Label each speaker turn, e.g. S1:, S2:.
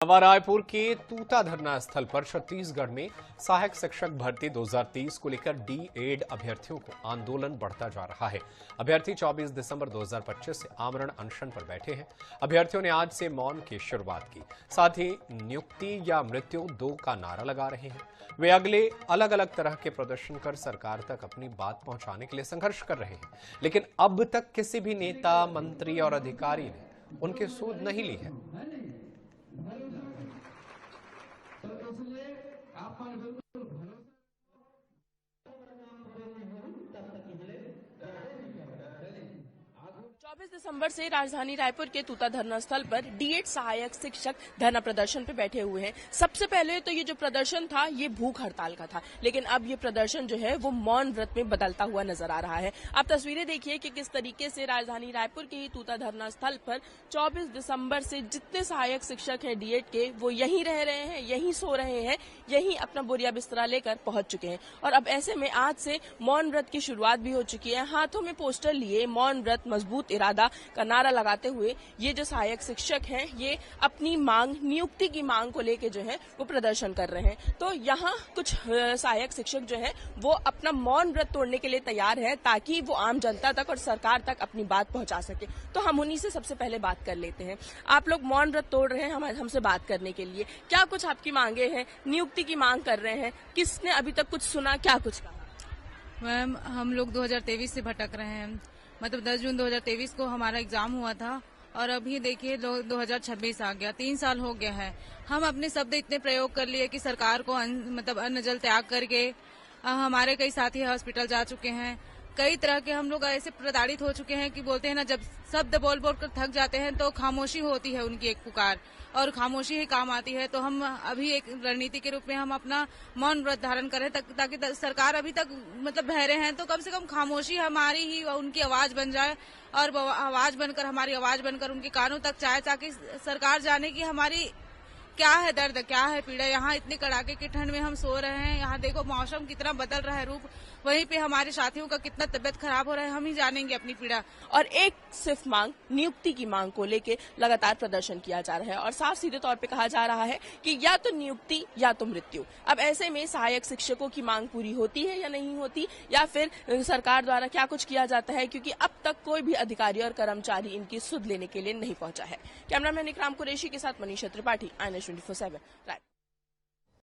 S1: नवा रायपुर के तूता धरना स्थल पर छत्तीसगढ़ में सहायक शिक्षक भर्ती 2023 को लेकर डी.एड अभ्यर्थियों को आंदोलन बढ़ता जा रहा है। अभ्यर्थी 24 दिसंबर 2025 से आमरण अनशन पर बैठे हैं। अभ्यर्थियों ने आज से मौन की शुरुआत की, साथ ही नियुक्ति या मृत्यु 2 का नारा लगा रहे हैं। वे अगले अलग अलग तरह के प्रदर्शन कर सरकार तक अपनी बात पहुंचाने के लिए संघर्ष कर रहे हैं, लेकिन अब तक किसी भी नेता, मंत्री और अधिकारी ने उनकी सूद नहीं ली है।
S2: 24 दिसंबर से राजधानी रायपुर के तूता धरना स्थल पर डी.एड सहायक शिक्षक धरना प्रदर्शन पे बैठे हुए हैं। सबसे पहले तो ये जो प्रदर्शन था ये भूख हड़ताल का था, लेकिन अब ये प्रदर्शन जो है वो मौन व्रत में बदलता हुआ नजर आ रहा है। आप तस्वीरें देखिए कि किस तरीके से राजधानी रायपुर के ही तूता धरना स्थल पर 24 दिसंबर से जितने सहायक शिक्षक हैं डी.एड के, वो यहीं रह रहे हैं, यहीं सो रहे हैं, यहीं अपना बोरिया बिस्तरा लेकर पहुंच चुके हैं। और अब ऐसे में आज से मौन व्रत की शुरुआत भी हो चुकी है। हाथों में पोस्टर लिए मौन व्रत मजबूत इरादा का नारा लगाते हुए ये जो सहायक शिक्षक हैं ये अपनी मांग, नियुक्ति की मांग को लेके जो है वो प्रदर्शन कर रहे हैं। तो यहाँ कुछ सहायक शिक्षक जो है वो अपना मौन व्रत तोड़ने के लिए तैयार है ताकि वो आम जनता तक और सरकार तक अपनी बात पहुंचा सके। तो हम उन्हीं से सबसे पहले बात कर लेते हैं। आप लोग मौन व्रत तोड़ रहे हैं हमसे बात करने के लिए, क्या कुछ आपकी मांगे हैं? नियुक्ति की मांग कर रहे हैं, किसने अभी तक कुछ सुना, क्या कुछ कहा?
S3: मैम, हम लोग 2023 से भटक रहे हैं। मतलब 10 जून 2023 को हमारा एग्जाम हुआ था और अभी देखिए 2026 आ गया, 3 साल हो गया है। हम अपने शब्द इतने प्रयोग कर लिए कि सरकार को मतलब अन्न जल त्याग करके हमारे कई साथी हॉस्पिटल जा चुके हैं। कई तरह के हम लोग ऐसे प्रताड़ित हो चुके हैं कि बोलते हैं ना, जब शब्द बोल बोल कर थक जाते हैं तो खामोशी होती है उनकी एक पुकार, और खामोशी ही काम आती है। तो हम अभी एक रणनीति के रूप में हम अपना मौन व्रत धारण करें ताकि सरकार अभी तक मतलब बहरे हैं तो कम से कम खामोशी हमारी ही उनकी आवाज बन जाए, और आवाज बनकर हमारी आवाज बनकर उनके कानों तक जाए, ताकि सरकार जाने की हमारी क्या है दर्द, क्या है पीड़ा। यहाँ इतने कड़ाके की ठंड में हम सो रहे हैं, यहाँ देखो मौसम कितना बदल रहा है रूप, वहीं पे हमारे साथियों का कितना तबियत खराब हो रहा है, हम ही जानेंगे अपनी पीड़ा।
S2: और एक सिर्फ मांग, नियुक्ति की मांग को लेके लगातार प्रदर्शन किया जा रहा है और साफ सीधे तौर पे कहा जा रहा है कि या तो नियुक्ति या तो मृत्यु। अब ऐसे में सहायक शिक्षकों की मांग पूरी होती है या नहीं होती, या फिर सरकार द्वारा क्या कुछ किया जाता है, क्योंकि अब तक कोई भी अधिकारी और कर्मचारी इनकी सुध लेने के लिए नहीं पहुंचा है। कैमरामैन इकराम कुरैशी के साथ मनीषा त्रिपाठी, INS 24/7।